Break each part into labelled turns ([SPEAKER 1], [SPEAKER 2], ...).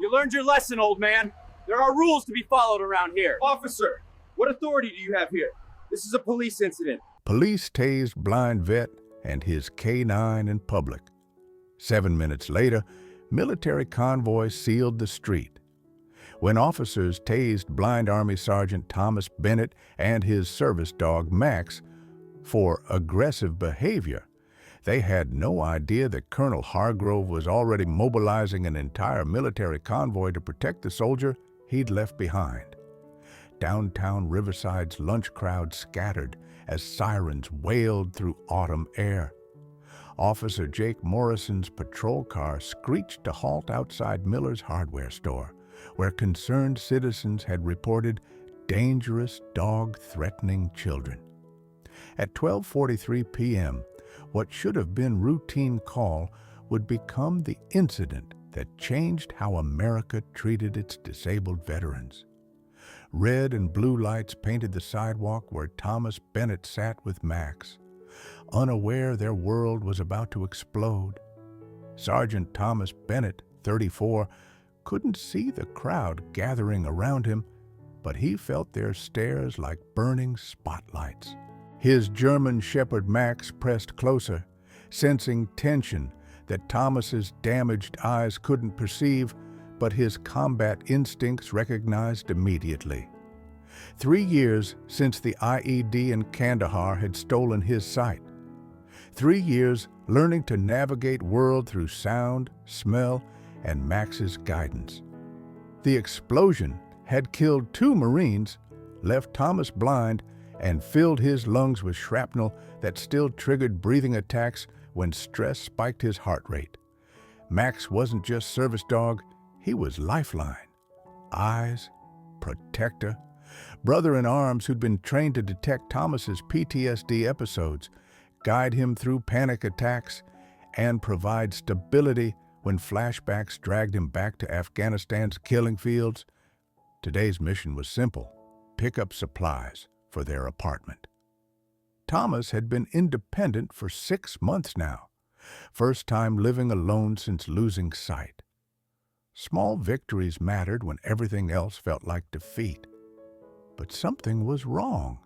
[SPEAKER 1] You learned your lesson, old man. There are rules to be followed around here.
[SPEAKER 2] Officer, what authority do you have here? This is a police incident.
[SPEAKER 3] Police tased blind vet and his K-9 in public. 7 minutes later, military convoy sealed the street. When officers tased blind Army Sergeant Thomas Bennett and his service dog Max for aggressive behavior, they had no idea that Colonel Hargrove was already mobilizing an entire military convoy to protect the soldier he'd left behind. Downtown Riverside's lunch crowd scattered as sirens wailed through autumn air. Officer Jake Morrison's patrol car screeched to halt outside Miller's hardware store, where concerned citizens had reported dangerous dog-threatening children. At 12:43 p.m., what should have been routine call would become the incident that changed how America treated its disabled veterans. Red and blue lights painted the sidewalk where Thomas Bennett sat with Max, unaware their world was about to explode. Sergeant Thomas Bennett, 34, couldn't see the crowd gathering around him, but he felt their stares like burning spotlights. His German Shepherd Max pressed closer, sensing tension that Thomas's damaged eyes couldn't perceive, but his combat instincts recognized immediately. 3 years since the IED in Kandahar had stolen his sight. 3 years learning to navigate world through sound, smell, and Max's guidance. The explosion had killed 2 Marines, left Thomas blind, and filled his lungs with shrapnel that still triggered breathing attacks when stress spiked his heart rate. Max wasn't just service dog, he was lifeline. Eyes, protector, brother in arms who'd been trained to detect Thomas's PTSD episodes, guide him through panic attacks, and provide stability when flashbacks dragged him back to Afghanistan's killing fields. Today's mission was simple: pick up supplies for their apartment. Thomas had been independent for 6 months now, first time living alone since losing sight. Small victories mattered when everything else felt like defeat. But something was wrong.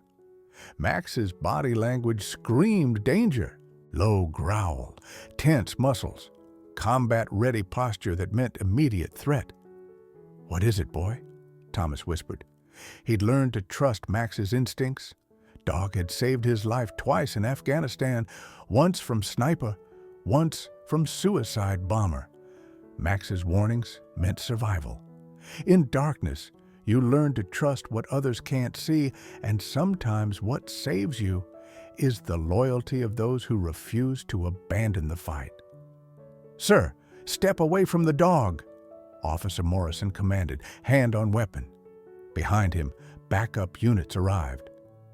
[SPEAKER 3] Max's body language screamed danger. Low growl, tense muscles, combat-ready posture that meant immediate threat. "What is it, boy?" Thomas whispered. He'd learned to trust Max's instincts. Dog had saved his life twice in Afghanistan, once from sniper, once from suicide bomber. Max's warnings meant survival. In darkness, you learn to trust what others can't see, and sometimes what saves you is the loyalty of those who refuse to abandon the fight. "Sir, step away from the dog," Officer Morrison commanded, hand on weapon. Behind him, backup units arrived.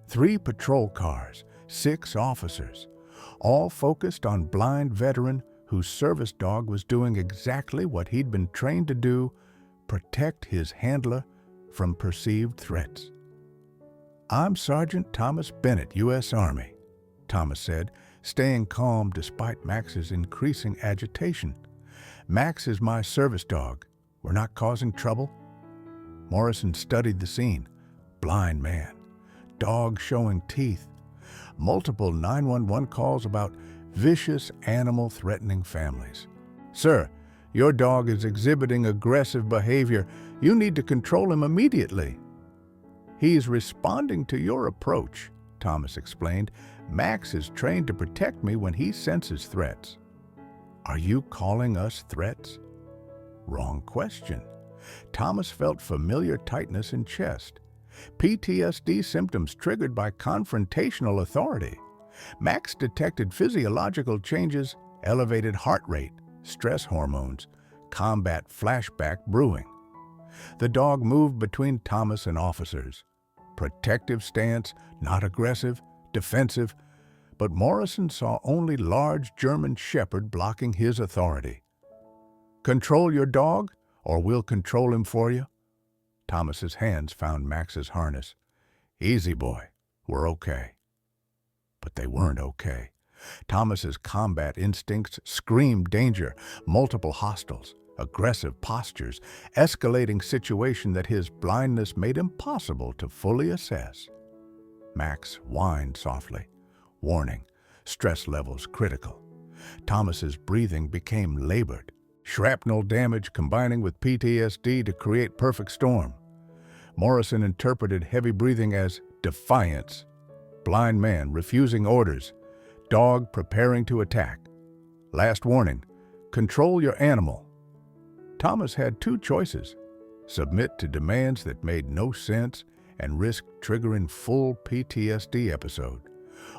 [SPEAKER 3] 3 patrol cars, 6 officers, all focused on blind veteran whose service dog was doing exactly what he'd been trained to do: protect his handler from perceived threats. "I'm Sergeant Thomas Bennett, U.S. Army," Thomas said, staying calm despite Max's increasing agitation. "Max is my service dog. We're not causing trouble?" Morrison studied the scene. Blind man, dog showing teeth, multiple 911 calls about vicious animal threatening families. "Sir, your dog is exhibiting aggressive behavior. You need to control him immediately." "He's responding to your approach," Thomas explained. "Max is trained to protect me when he senses threats." "Are you calling us threats?" Wrong question. Thomas felt familiar tightness in chest. PTSD symptoms triggered by confrontational authority. Max detected physiological changes, elevated heart rate, stress hormones, combat flashback brewing. The dog moved between Thomas and officers. Protective stance, not aggressive, defensive, but Morrison saw only large German Shepherd blocking his authority. "Control your dog, or we'll control him for you." Thomas's hands found Max's harness. "Easy, boy. We're okay." But they weren't okay. Thomas's combat instincts screamed danger, multiple hostiles, aggressive postures, escalating situation that his blindness made impossible to fully assess. Max whined softly. Warning, stress levels critical. Thomas's breathing became labored, shrapnel damage combining with PTSD to create perfect storm. Morrison interpreted heavy breathing as defiance. Blind man refusing orders. Dog preparing to attack. Last warning, control your animal. Thomas had two choices: submit to demands that made no sense and risk triggering full PTSD episode,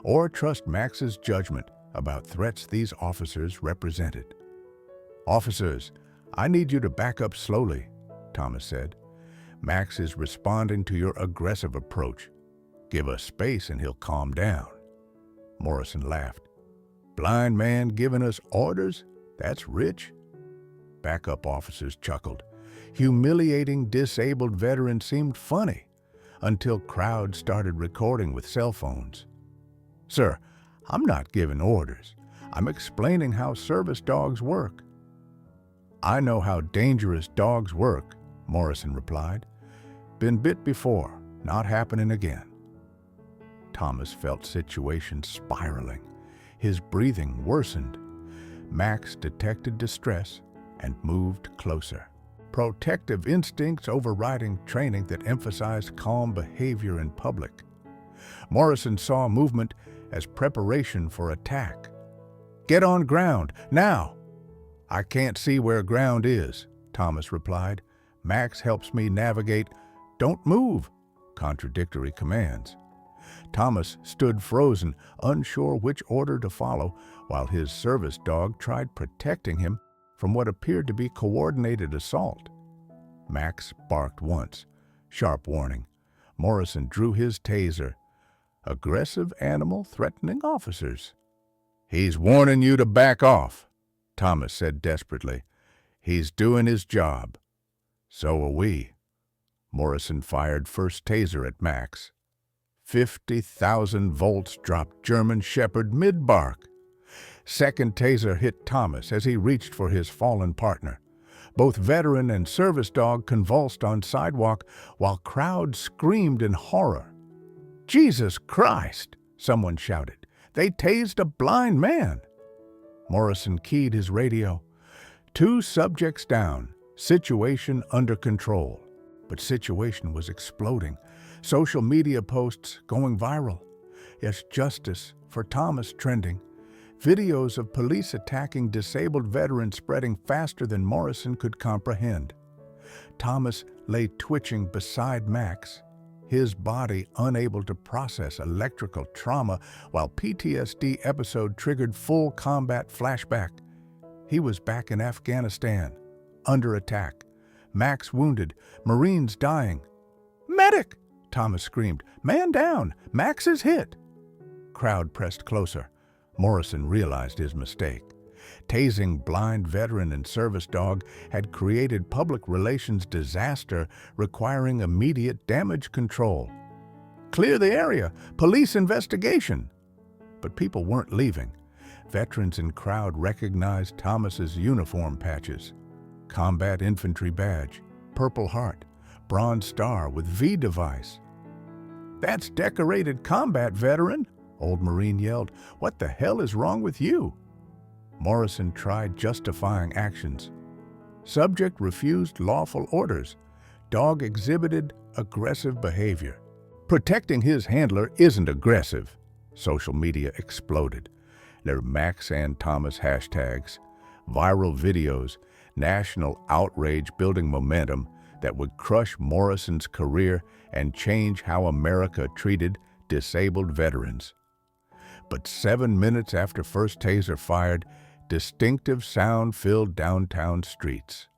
[SPEAKER 3] or trust Max's judgment about threats these officers represented. "Officers, I need you to back up slowly," Thomas said. "Max is responding to your aggressive approach. Give us space and he'll calm down." Morrison laughed. "Blind man giving us orders? That's rich." Backup officers chuckled. Humiliating disabled veterans seemed funny until crowds started recording with cell phones. "Sir, I'm not giving orders. I'm explaining how service dogs work." "I know how dangerous dogs work," Morrison replied. "Been bit before, not happening again." Thomas felt situation spiraling. His breathing worsened. Max detected distress and moved closer. Protective instincts overriding training that emphasized calm behavior in public. Morrison saw movement as preparation for attack. "Get on ground, now!" "I can't see where ground is," Thomas replied. "Max helps me navigate." "Don't move!" Contradictory commands. Thomas stood frozen, unsure which order to follow, while his service dog tried protecting him from what appeared to be coordinated assault. Max barked once. Sharp warning. Morrison drew his taser. Aggressive animal threatening officers. "He's warning you to back off," Thomas said desperately. "He's doing his job." "So are we." Morrison fired first taser at Max. 50,000 volts dropped German Shepherd mid-bark. Second taser hit Thomas as he reached for his fallen partner. Both veteran and service dog convulsed on sidewalk while crowds screamed in horror. "Jesus Christ!" someone shouted. "They tased a blind man!" Morrison keyed his radio. 2 subjects down, situation under control. But situation was exploding. Social media posts going viral. Yes, justice for Thomas trending. Videos of police attacking disabled veterans spreading faster than Morrison could comprehend. Thomas lay twitching beside Max, his body unable to process electrical trauma while PTSD episode triggered full combat flashback. He was back in Afghanistan, under attack. Max wounded, Marines dying. "Medic!" Thomas screamed. "Man down! Max is hit!" Crowd pressed closer. Morrison realized his mistake. Tasing blind veteran and service dog had created public relations disaster requiring immediate damage control. "Clear the area! Police investigation!" But people weren't leaving. Veterans in crowd recognized Thomas's uniform patches. Combat infantry badge, Purple Heart, Bronze Star with V device. "That's decorated combat veteran," old Marine yelled. "What the hell is wrong with you?" Morrison tried justifying actions. Subject refused lawful orders. Dog exhibited aggressive behavior. Protecting his handler isn't aggressive. Social media exploded. There were Max and Thomas hashtags, viral videos, national outrage building momentum that would crush Morrison's career and change how America treated disabled veterans. But 7 minutes after first taser fired, distinctive sound filled downtown streets.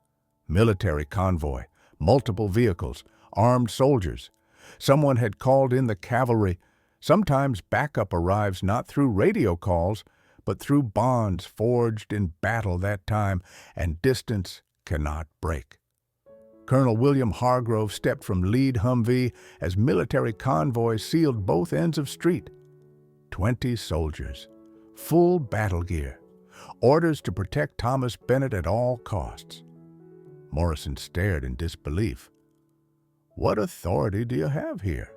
[SPEAKER 3] Military convoy, multiple vehicles, armed soldiers. Someone had called in the cavalry. Sometimes backup arrives not through radio calls, but through bonds forged in battle that time, and distance cannot break. Colonel William Hargrove stepped from lead Humvee as military convoys sealed both ends of street. 20 soldiers, full battle gear, orders to protect Thomas Bennett at all costs. Morrison stared in disbelief. "What authority do you have here?"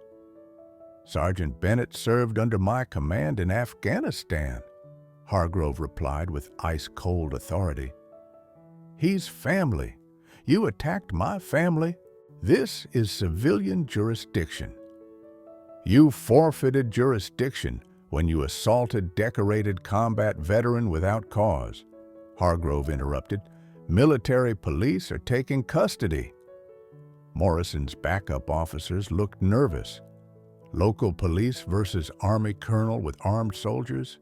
[SPEAKER 3] "Sergeant Bennett served under my command in Afghanistan," Hargrove replied with ice-cold authority. "He's family. You attacked my family. This is civilian jurisdiction." "You forfeited jurisdiction when you assaulted decorated combat veteran without cause," Hargrove interrupted. "Military police are taking custody." Morrison's backup officers looked nervous. Local police versus Army colonel with armed soldiers?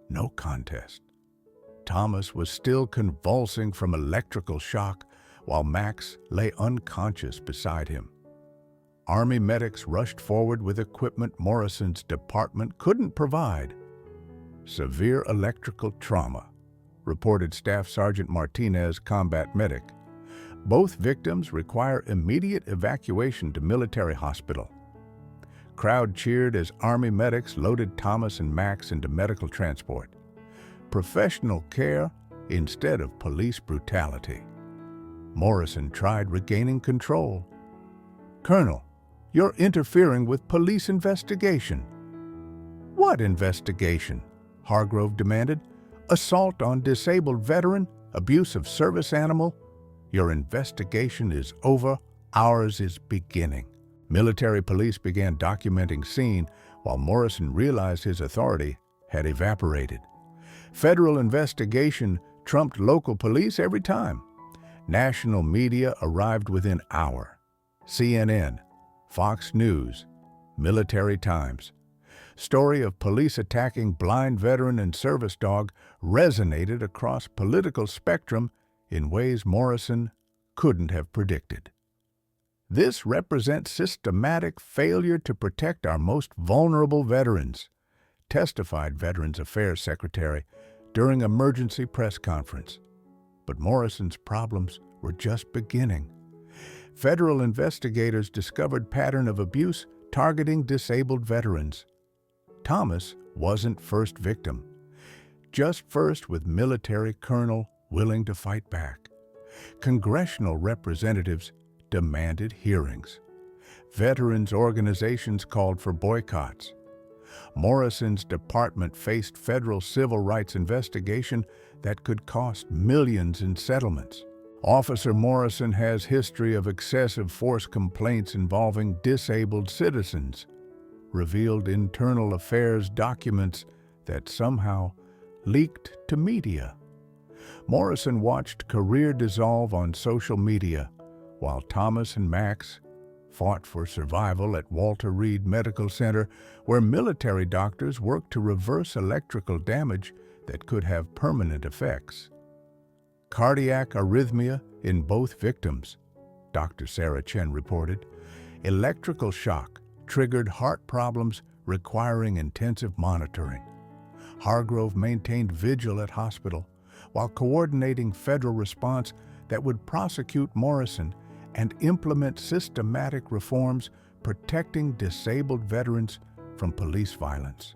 [SPEAKER 3] No contest. Thomas was still convulsing from electrical shock while Max lay unconscious beside him. Army medics rushed forward with equipment Morrison's department couldn't provide. "Severe electrical trauma," reported Staff Sergeant Martinez, combat medic. "Both victims require immediate evacuation to military hospital." Crowd cheered as Army medics loaded Thomas and Max into medical transport. Professional care instead of police brutality. Morrison tried regaining control. "Colonel, you're interfering with police investigation." "What investigation?" Hargrove demanded. "Assault on disabled veteran, abuse of service animal? Your investigation is over, ours is beginning." Military police began documenting scene while Morrison realized his authority had evaporated. Federal investigation trumped local police every time. National media arrived within hour. CNN, Fox News, Military Times. Story of police attacking blind veteran and service dog resonated across political spectrum in ways Morrison couldn't have predicted. "This represents systematic failure to protect our most vulnerable veterans," testified Veterans Affairs Secretary during emergency press conference. But Morrison's problems were just beginning. Federal investigators discovered pattern of abuse targeting disabled veterans. Thomas wasn't first victim, just first with military colonel willing to fight back. Congressional representatives demanded hearings. Veterans organizations called for boycotts. Morrison's department faced federal civil rights investigation that could cost millions in settlements. Officer Morrison has history of excessive force complaints involving disabled citizens, revealed internal affairs documents that somehow leaked to media. Morrison watched career dissolve on social media, while Thomas and Max fought for survival at Walter Reed Medical Center, where military doctors worked to reverse electrical damage that could have permanent effects. Cardiac arrhythmia in both victims, Dr. Sarah Chen reported. Electrical shock triggered heart problems requiring intensive monitoring. Hargrove maintained vigil at hospital while coordinating federal response that would prosecute Morrison and implement systematic reforms protecting disabled veterans from police violence.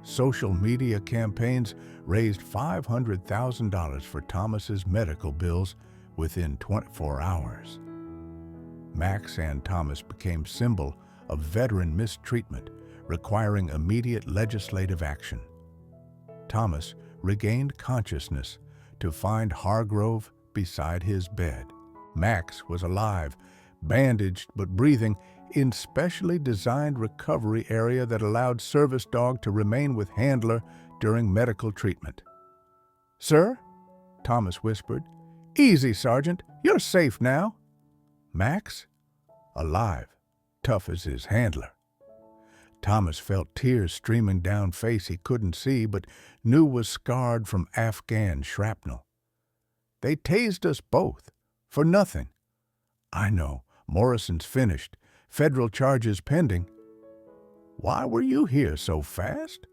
[SPEAKER 3] Social media campaigns raised $500,000 for Thomas's medical bills within 24 hours. Max and Thomas became symbol of veteran mistreatment, requiring immediate legislative action. Thomas regained consciousness to find Hargrove beside his bed. Max was alive, bandaged but breathing, in specially designed recovery area that allowed service dog to remain with handler during medical treatment. "Sir?" Thomas whispered. "Easy, Sergeant. You're safe now." Max? Alive, tough as his handler. Thomas felt tears streaming down face he couldn't see but knew was scarred from Afghan shrapnel. "They tased us both. For nothing." "I know. Morrison's finished. Federal charges pending." "Why were you here so fast?"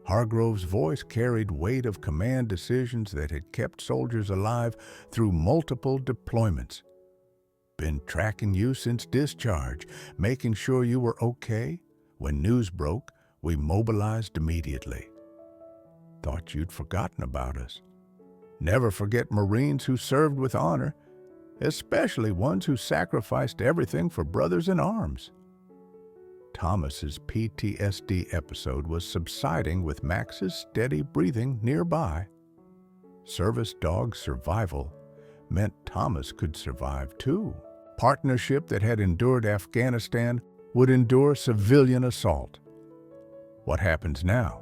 [SPEAKER 3] Hargrove's voice carried weight of command decisions that had kept soldiers alive through multiple deployments. "Been tracking you since discharge, making sure you were okay. When news broke, we mobilized immediately." "Thought you'd forgotten about us." "Never forget Marines who served with honor. especially ones who sacrificed everything for brothers in arms. Thomas's PTSD episode was subsiding with Max's steady breathing nearby. Service dog survival meant Thomas could survive too. Partnership that had endured Afghanistan would endure civilian assault. What happens now?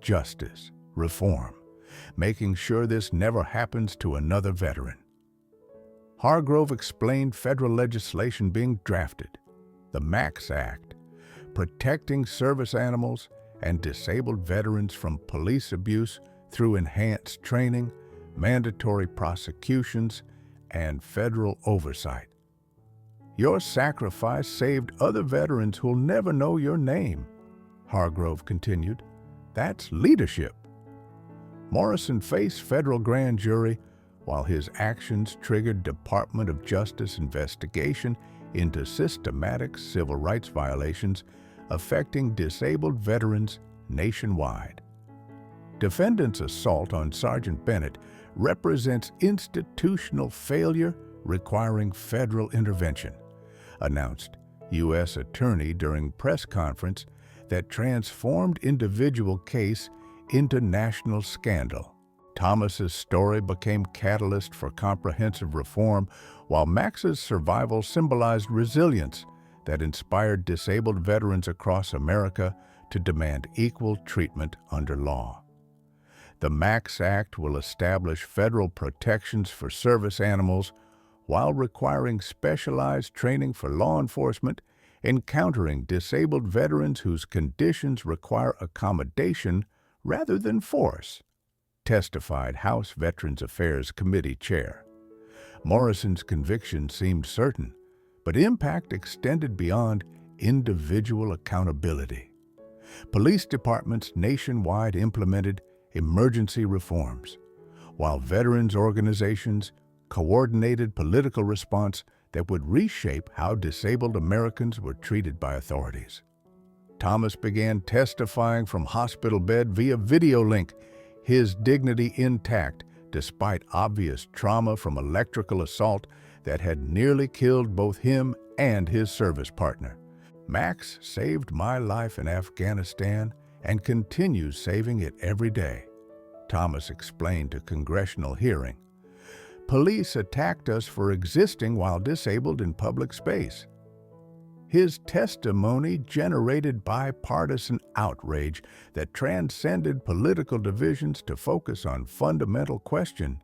[SPEAKER 3] Justice, reform, making sure this never happens to another veteran. Hargrove explained federal legislation being drafted, the MAX Act, protecting service animals and disabled veterans from police abuse through enhanced training, mandatory prosecutions, and federal oversight. Your sacrifice saved other veterans who'll never know your name, Hargrove continued. That's leadership. Morrison faced federal grand jury while his actions triggered Department of Justice investigation into systematic civil rights violations affecting disabled veterans nationwide. Defendant's assault on Sergeant Bennett represents institutional failure requiring federal intervention, announced U.S. Attorney during press conference that transformed individual case into national scandal. Thomas's story became catalyst for comprehensive reform, while Max's survival symbolized resilience that inspired disabled veterans across America to demand equal treatment under law. The MAX Act will establish federal protections for service animals while requiring specialized training for law enforcement encountering disabled veterans whose conditions require accommodation rather than force, testified House Veterans Affairs Committee Chair. Morrison's conviction seemed certain, but impact extended beyond individual accountability. Police departments nationwide implemented emergency reforms, while veterans organizations coordinated political response that would reshape how disabled Americans were treated by authorities. Thomas began testifying from hospital bed via video link, his dignity intact despite obvious trauma from electrical assault that had nearly killed both him and his service partner. Max saved my life in Afghanistan and continues saving it every day, Thomas explained to congressional hearing. Police attacked us for existing while disabled in public space. His testimony generated bipartisan outrage that transcended political divisions to focus on fundamental question: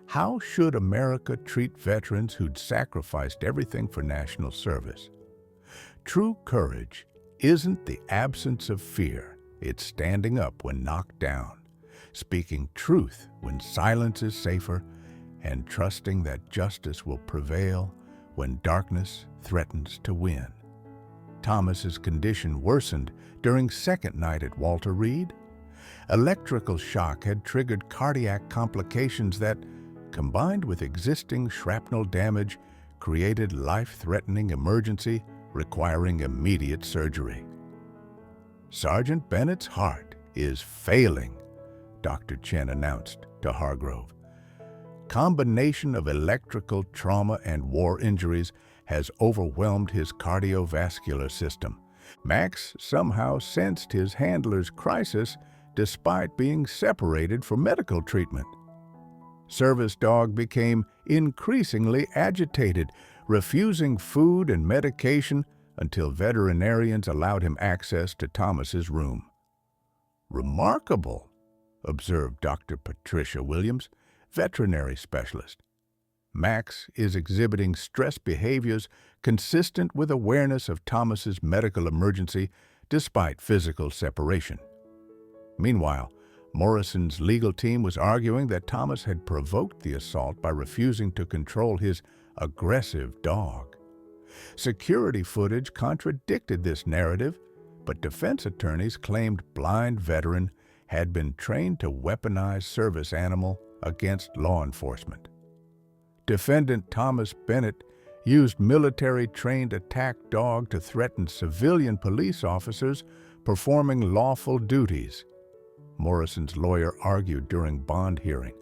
[SPEAKER 3] how should America treat veterans who'd sacrificed everything for national service? True courage isn't the absence of fear, it's standing up when knocked down, speaking truth when silence is safer, and trusting that justice will prevail when darkness threatens to win. Thomas's condition worsened during second night at Walter Reed. Electrical shock had triggered cardiac complications that, combined with existing shrapnel damage, created life-threatening emergency requiring immediate surgery. Sergeant Bennett's heart is failing, Dr. Chen announced to Hargrove. Combination of electrical trauma and war injuries has overwhelmed his cardiovascular system. Max somehow sensed his handler's crisis despite being separated for medical treatment. Service dog became increasingly agitated, refusing food and medication until veterinarians allowed him access to Thomas's room. Remarkable, observed Dr. Patricia Williams, veterinary specialist. Max is exhibiting stress behaviors consistent with awareness of Thomas's medical emergency despite physical separation. Meanwhile, Morrison's legal team was arguing that Thomas had provoked the assault by refusing to control his aggressive dog. Security footage contradicted this narrative, but defense attorneys claimed blind veteran had been trained to weaponize service animal against law enforcement. Defendant Thomas Bennett used military-trained attack dog to threaten civilian police officers performing lawful duties, Morrison's lawyer argued during bond hearing.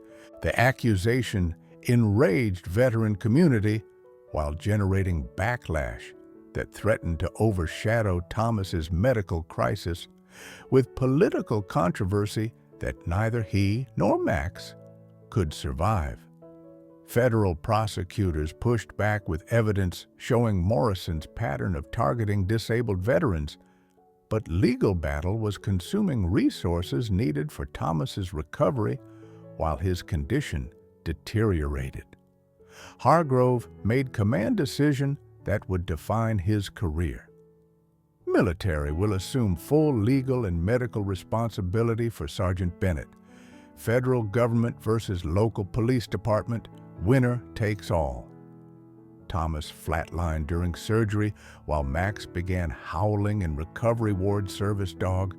[SPEAKER 3] The accusation enraged veteran community while generating backlash that threatened to overshadow Thomas's medical crisis with political controversy that neither he nor Max could survive. Federal prosecutors pushed back with evidence showing Morrison's pattern of targeting disabled veterans, but legal battle was consuming resources needed for Thomas's recovery while his condition deteriorated. Hargrove made command decision that would define his career. Military will assume full legal and medical responsibility for Sergeant Bennett. Federal government versus local police department, winner takes all. Thomas flatlined during surgery while Max began howling in recovery ward service dog,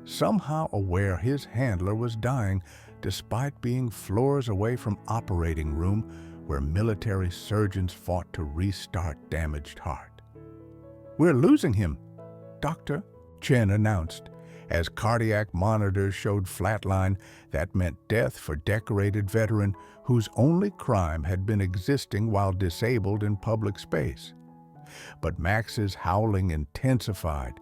[SPEAKER 3] somehow aware his handler was dying despite being floors away from operating room where military surgeons fought to restart damaged heart. "We're losing him," Dr. Chen announced. As cardiac monitors showed flatline, that meant death for decorated veteran whose only crime had been existing while disabled in public space. But Max's howling intensified,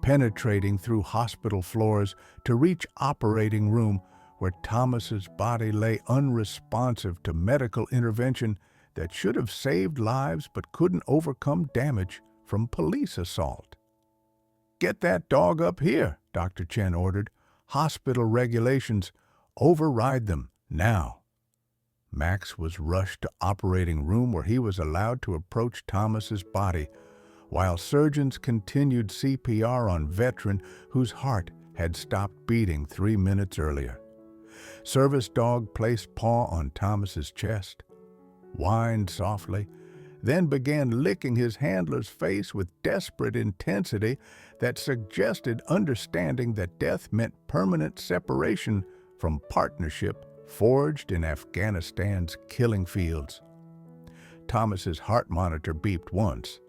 [SPEAKER 3] penetrating through hospital floors to reach operating room where Thomas's body lay unresponsive to medical intervention that should have saved lives but couldn't overcome damage from police assault. "Get that dog up here," Dr. Chen ordered. "Hospital regulations, override them now." Max was rushed to operating room where he was allowed to approach Thomas's body, while surgeons continued CPR on veteran whose heart had stopped beating 3 minutes earlier. Service dog placed paw on Thomas's chest, whined softly, then began licking his handler's face with desperate intensity that suggested understanding that death meant permanent separation from partnership forged in Afghanistan's killing fields. Thomas's heart monitor beeped once,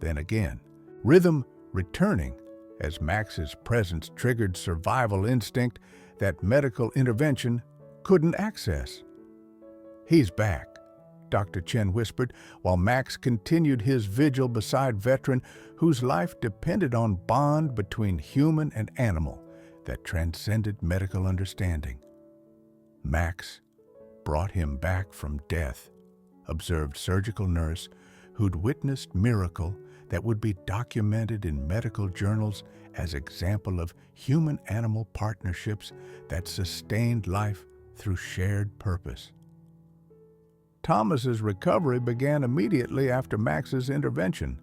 [SPEAKER 3] then again, rhythm returning as Max's presence triggered survival instinct that medical intervention couldn't access. "He's back," Dr. Chen whispered, while Max continued his vigil beside veteran whose life depended on bond between human and animal that transcended medical understanding. "Max brought him back from death," observed surgical nurse who'd witnessed miracle that would be documented in medical journals as example of human-animal partnerships that sustained life through shared purpose. Thomas's recovery began immediately after Max's intervention,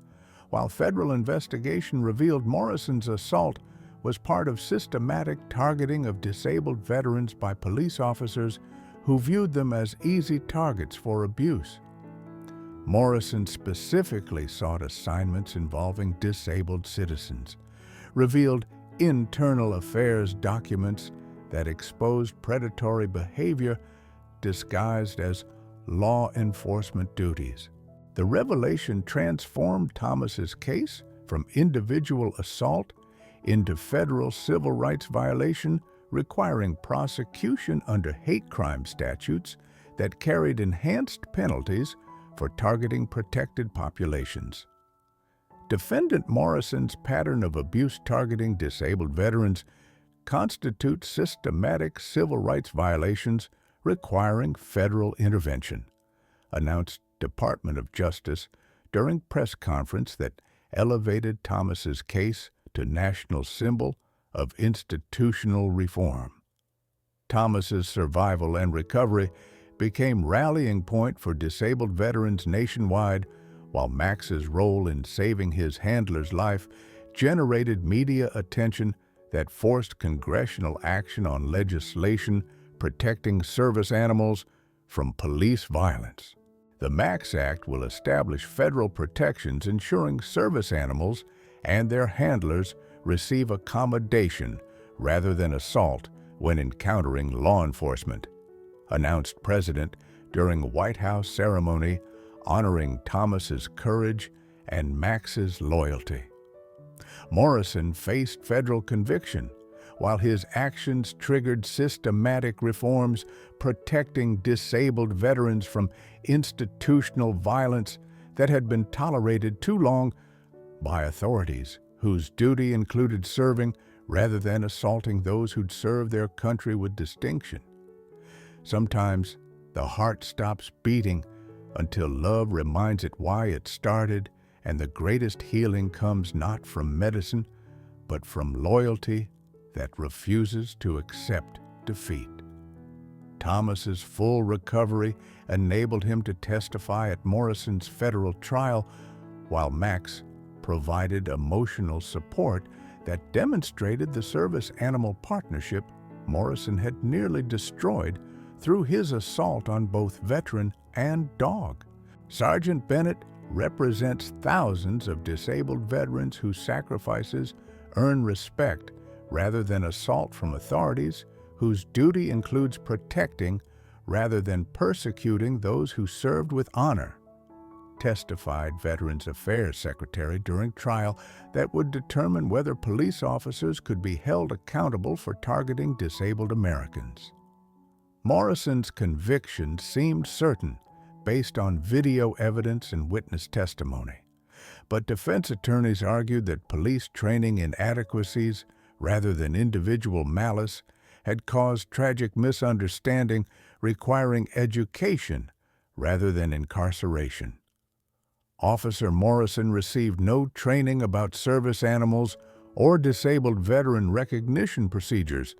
[SPEAKER 3] while federal investigation revealed Morrison's assault was part of systematic targeting of disabled veterans by police officers who viewed them as easy targets for abuse. Morrison specifically sought assignments involving disabled citizens, revealed internal affairs documents that exposed predatory behavior disguised as law enforcement duties. The revelation transformed Thomas's case from individual assault into federal civil rights violation requiring prosecution under hate crime statutes that carried enhanced penalties for targeting protected populations. Defendant Morrison's pattern of abuse targeting disabled veterans constitutes systematic civil rights violations requiring federal intervention, announced Department of Justice during press conference that elevated Thomas's case to national symbol of institutional reform. Thomas's survival and recovery became rallying point for disabled veterans nationwide, while Max's role in saving his handler's life generated media attention that forced congressional action on legislation protecting service animals from police violence. The Max Act will establish federal protections ensuring service animals and their handlers receive accommodation rather than assault when encountering law enforcement, announced President during a White House ceremony honoring Thomas's courage and Max's loyalty. Morrison faced federal conviction, while his actions triggered systematic reforms protecting disabled veterans from institutional violence that had been tolerated too long by authorities whose duty included serving rather than assaulting those who'd served their country with distinction. Sometimes the heart stops beating until love reminds it why it started, and the greatest healing comes not from medicine, but from loyalty that refuses to accept defeat. Thomas's full recovery enabled him to testify at Morrison's federal trial, while Max provided emotional support that demonstrated the service animal partnership Morrison had nearly destroyed through his assault on both veteran and dog. Sergeant Bennett represents thousands of disabled veterans whose sacrifices earn respect rather than assault from authorities whose duty includes protecting rather than persecuting those who served with honor, testified Veterans Affairs Secretary during trial that would determine whether police officers could be held accountable for targeting disabled Americans. Morrison's conviction seemed certain based on video evidence and witness testimony, but defense attorneys argued that police training inadequacies rather than individual malice had caused tragic misunderstanding requiring education rather than incarceration. Officer Morrison received no training about service animals or disabled veteran recognition procedures,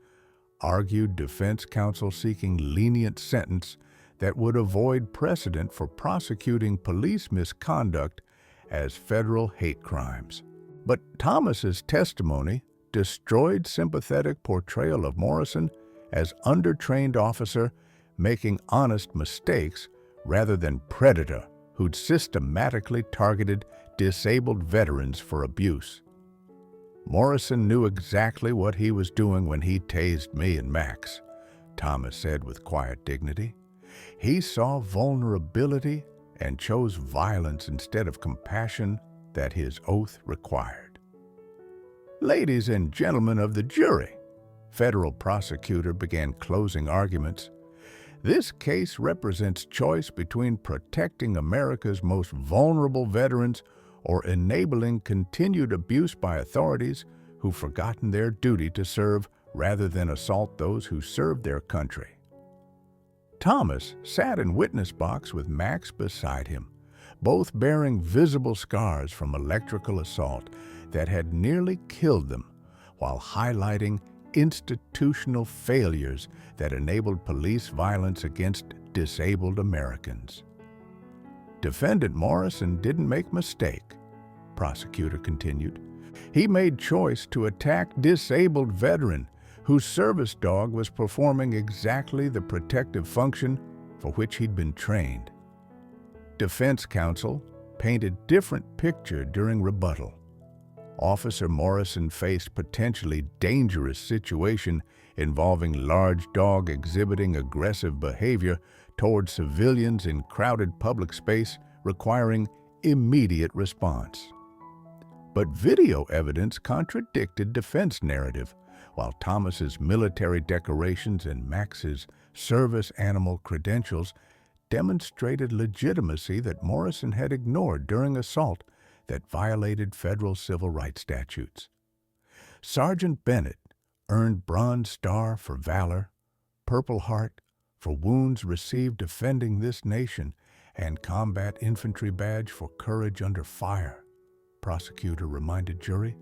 [SPEAKER 3] argued defense counsel seeking lenient sentence that would avoid precedent for prosecuting police misconduct as federal hate crimes. But Thomas's testimony destroyed sympathetic portrayal of Morrison as undertrained officer making honest mistakes rather than predator who'd systematically targeted disabled veterans for abuse. Morrison knew exactly what he was doing when he tased me and Max, Thomas said with quiet dignity. He saw vulnerability and chose violence instead of compassion that his oath required. Ladies and gentlemen of the jury, federal prosecutor began closing arguments. This case represents choice between protecting America's most vulnerable veterans or enabling continued abuse by authorities who've forgotten their duty to serve rather than assault those who served their country. Thomas sat in witness box with Max beside him, both bearing visible scars from electrical assault that had nearly killed them, while highlighting institutional failures that enabled police violence against disabled Americans. Defendant Morrison didn't make mistake, prosecutor continued. He made choice to attack disabled veteran whose service dog was performing exactly the protective function for which he'd been trained. Defense counsel painted different picture during rebuttal. Officer Morrison faced potentially dangerous situation involving large dog exhibiting aggressive behavior toward civilians in crowded public space requiring immediate response. But video evidence contradicted defense narrative, while Thomas's military decorations and Max's service animal credentials demonstrated legitimacy that Morrison had ignored during assault that violated federal civil rights statutes. Sergeant Bennett earned Bronze Star for valor, Purple Heart for wounds received defending this nation, and Combat Infantry Badge for courage under fire, prosecutor reminded jury.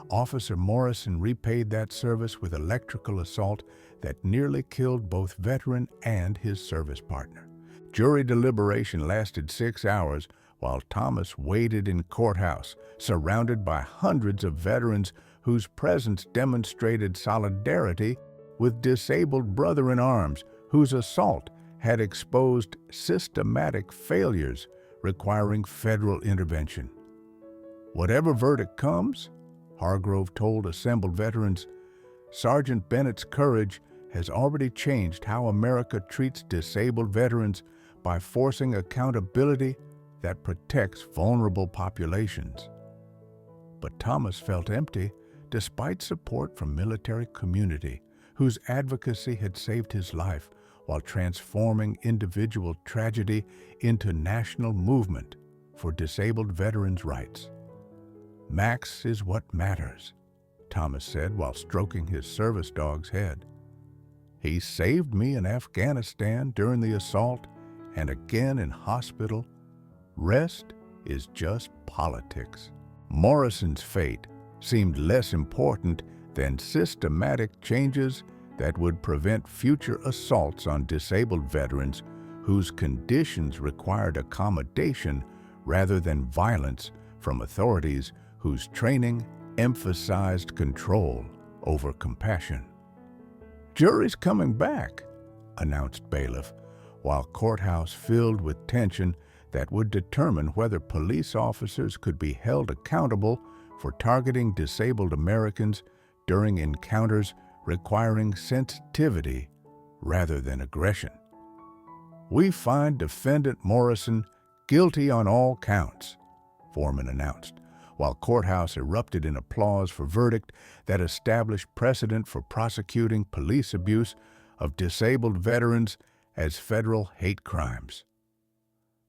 [SPEAKER 3] Officer Morrison repaid that service with electrical assault that nearly killed both veteran and his service partner. Jury deliberation lasted 6 hours while Thomas waited in courthouse, surrounded by hundreds of veterans whose presence demonstrated solidarity with disabled brother-in-arms whose assault had exposed systematic failures requiring federal intervention. Whatever verdict comes, Hargrove told assembled veterans, Sergeant Bennett's courage has already changed how America treats disabled veterans by forcing accountability that protects vulnerable populations. But Thomas felt empty, despite support from military community whose advocacy had saved his life while transforming individual tragedy into national movement for disabled veterans' rights. "Max is what matters," Thomas said while stroking his service dog's head. "He saved me in Afghanistan during the assault and again in hospital. Rest is just politics." Morrison's fate seemed less important than systematic changes that would prevent future assaults on disabled veterans whose conditions required accommodation rather than violence from authorities whose training emphasized control over compassion. "Jury's coming back," announced bailiff, while courthouse filled with tension that would determine whether police officers could be held accountable for targeting disabled Americans during encounters requiring sensitivity rather than aggression. "We find defendant Morrison guilty on all counts," Foreman announced, while courthouse erupted in applause for verdict that established precedent for prosecuting police abuse of disabled veterans as federal hate crimes.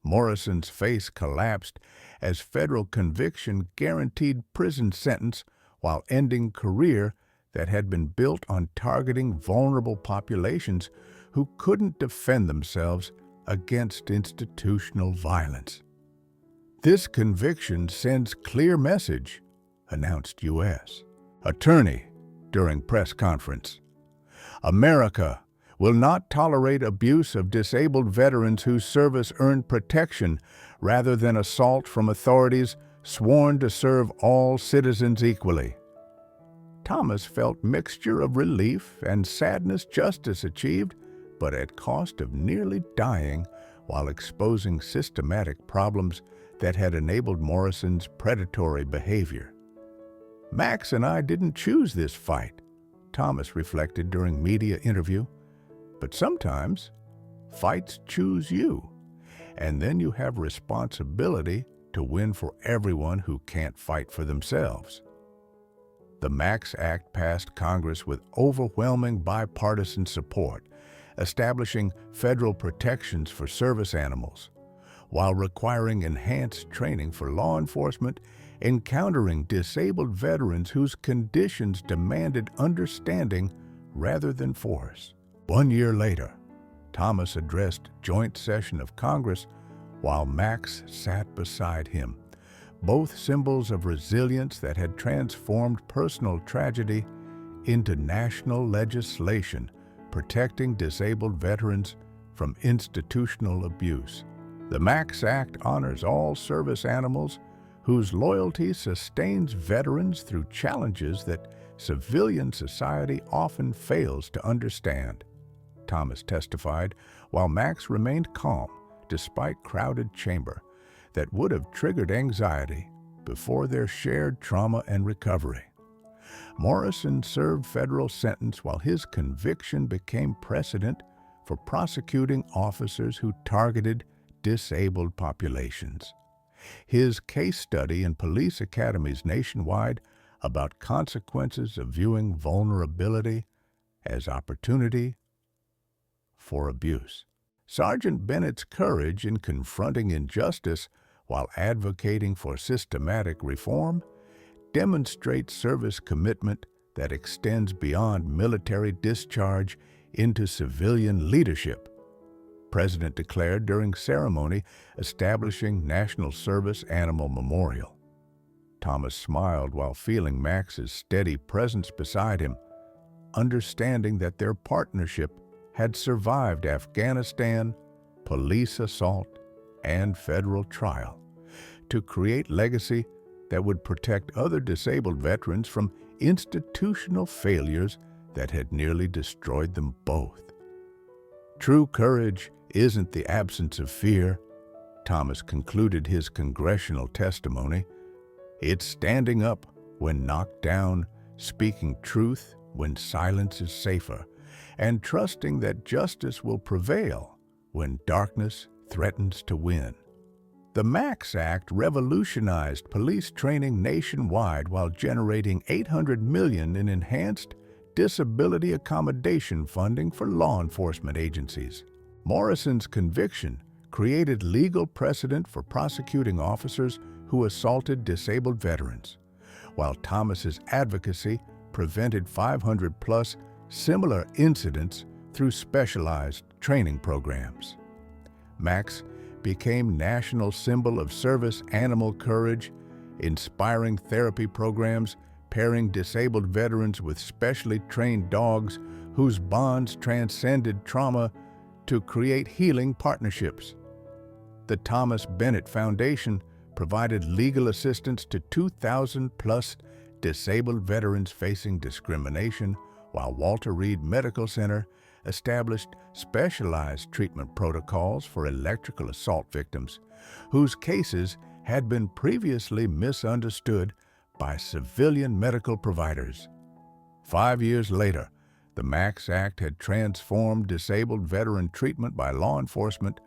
[SPEAKER 3] Morrison's face collapsed as federal conviction guaranteed prison sentence while ending career that had been built on targeting vulnerable populations who couldn't defend themselves against institutional violence. "This conviction sends clear message," announced U.S. Attorney during press conference. "America will not tolerate abuse of disabled veterans whose service earned protection rather than assault from authorities sworn to serve all citizens equally." Thomas felt mixture of relief and sadness justice achieved, but at cost of nearly dying while exposing systematic problems that had enabled Morrison's predatory behavior. "Max and I didn't choose this fight," Thomas reflected during media interview. "But sometimes fights choose you, and then you have responsibility to win for everyone who can't fight for themselves." The Max Act passed Congress with overwhelming bipartisan support, establishing federal protections for service animals, while requiring enhanced training for law enforcement encountering disabled veterans whose conditions demanded understanding rather than force. 1 year later, Thomas addressed joint session of Congress while Max sat beside him, both symbols of resilience that had transformed personal tragedy into national legislation protecting disabled veterans from institutional abuse. The Max Act honors all service animals whose loyalty sustains veterans through challenges that civilian society often fails to understand, Thomas testified, while Max remained calm despite crowded chamber that would have triggered anxiety before their shared trauma and recovery. Morrison served federal sentence while his conviction became precedent for prosecuting officers who targeted disabled populations. His case study in police academies nationwide about consequences of viewing vulnerability as opportunity for abuse. Sergeant Bennett's courage in confronting injustice while advocating for systematic reform demonstrates service commitment that extends beyond military discharge into civilian leadership, President declared during ceremony establishing National Service Animal Memorial. Thomas smiled while feeling Max's steady presence beside him, understanding that their partnership had survived Afghanistan, police assault, and federal trial to create legacy that would protect other disabled veterans from institutional failures that had nearly destroyed them both. True courage isn't the absence of fear, Thomas concluded his congressional testimony. It's standing up when knocked down, speaking truth when silence is safer, and trusting that justice will prevail when darkness threatens to win. The MAX Act revolutionized police training nationwide while generating $800 million in enhanced disability accommodation funding for law enforcement agencies. Morrison's conviction created legal precedent for prosecuting officers who assaulted disabled veterans, while Thomas's advocacy prevented 500-plus similar incidents through specialized training programs. MAX became national symbol of service animal courage, inspiring therapy programs pairing disabled veterans with specially trained dogs whose bonds transcended trauma to create healing partnerships. The Thomas Bennett Foundation provided legal assistance to 2,000-plus disabled veterans facing discrimination, while Walter Reed Medical Center established specialized treatment protocols for electrical assault victims, whose cases had been previously misunderstood by civilian medical providers. 5 years later, the MAX Act had transformed disabled veteran treatment by law enforcement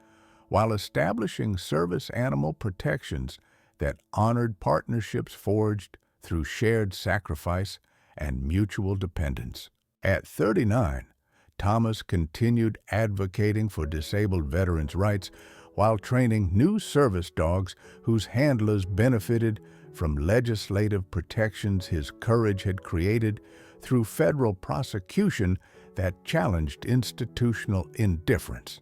[SPEAKER 3] while establishing service animal protections that honored partnerships forged through shared sacrifice and mutual dependence. At 39, Thomas continued advocating for disabled veterans' rights while training new service dogs whose handlers benefited from legislative protections his courage had created through federal prosecution that challenged institutional indifference.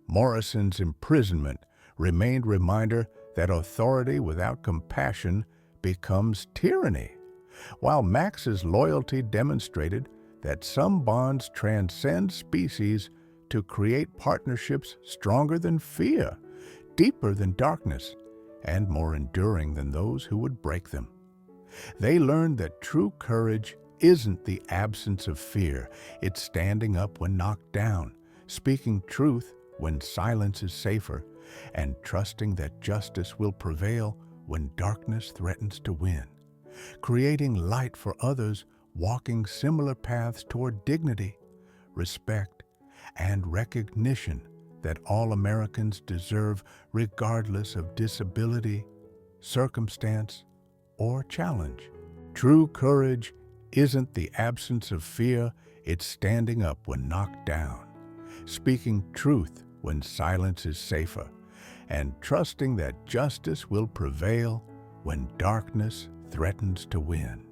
[SPEAKER 3] Morrison's imprisonment remained a reminder that authority without compassion becomes tyranny, while Max's loyalty demonstrated that some bonds transcend species to create partnerships stronger than fear, deeper than darkness, and more enduring than those who would break them. They learned that true courage isn't the absence of fear, it's standing up when knocked down, speaking truth when silence is safer, and trusting that justice will prevail when darkness threatens to win, creating light for others walking similar paths toward dignity, respect, and recognition that all Americans deserve regardless of disability, circumstance, or challenge. True courage isn't the absence of fear, it's standing up when knocked down, speaking truth when silence is safer, and trusting that justice will prevail when darkness threatens to win.